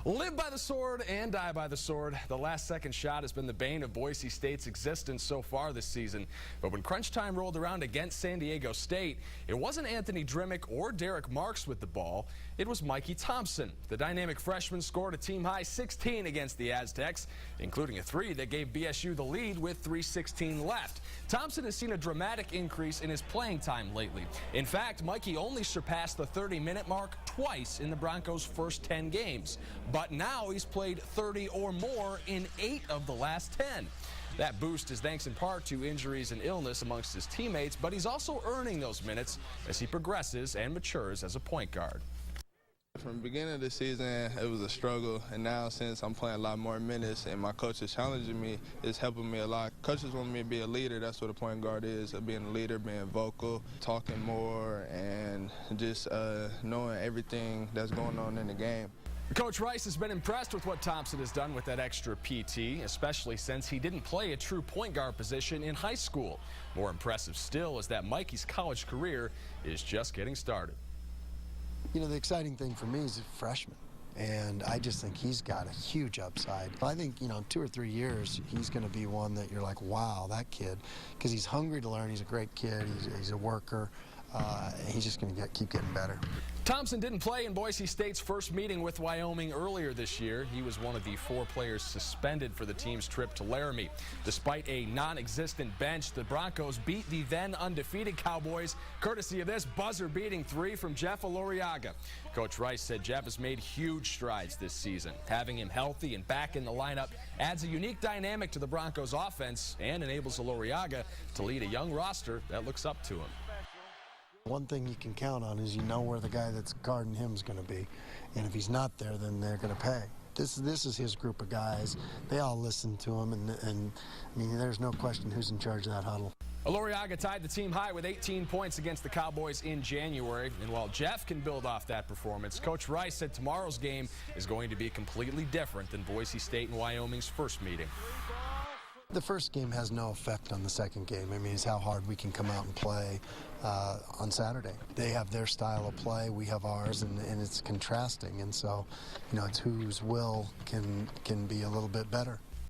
Live by the sword and die by the sword. The last-second shot has been the bane of Boise State's existence so far this season. But when crunch time rolled around against San Diego State, it wasn't Anthony Drimmick or Derek Marks with the ball. It was Mikey Thompson. The dynamic freshman scored a team-high 16 against the Aztecs, including a three that gave BSU the lead with 3:16 left. Thompson has seen a dramatic increase in his playing time lately. In fact, Mikey only surpassed the 30-minute mark twice in the Broncos' first 10 games. But now he's played 30 or more in 8 of the last 10. That boost is thanks in part to injuries and illness amongst his teammates, but he's also earning those minutes as he progresses and matures as a point guard. From the beginning of the season, it was a struggle, and now since I'm playing a lot more minutes and my coach is challenging me, it's helping me a lot. Coaches want me to be a leader. That's what a point guard is, being a leader, being vocal, talking more, and just knowing everything that's going on in the game. Coach Rice has been impressed with what Thompson has done with that extra PT, especially since he didn't play a true point guard position in high school. More impressive still is that Mikey's college career is just getting started. You know, the exciting thing for me is a freshman, and I just think he's got a huge upside. I think, 2 or 3 years, he's going to be one that you're like, wow, that kid, because he's hungry to learn. He's a great kid. He's a worker. He's just going to keep getting better. Thompson didn't play in Boise State's first meeting with Wyoming earlier this year. He was one of the 4 players suspended for the team's trip to Laramie. Despite a non-existent bench, the Broncos beat the then undefeated Cowboys, courtesy of this buzzer-beating 3 from Jeff Aloriaga. Coach Rice said Jeff has made huge strides this season. Having him healthy and back in the lineup adds a unique dynamic to the Broncos' offense and enables Aloriaga to lead a young roster that looks up to him. One thing you can count on is you know where the guy that's guarding him is going to be. And if he's not there, then they're going to pay. This is his group of guys. They all listen to him, and I mean, there's no question who's in charge of that huddle. Aloriaga tied the team high with 18 points against the Cowboys in January. And while Jeff can build off that performance, Coach Rice said tomorrow's game is going to be completely different than Boise State and Wyoming's first meeting. The first game has no effect on the second game. I mean, it's how hard we can come out and play on Saturday. They have their style of play, we have ours, and it's contrasting. And so, it's whose will can be a little bit better.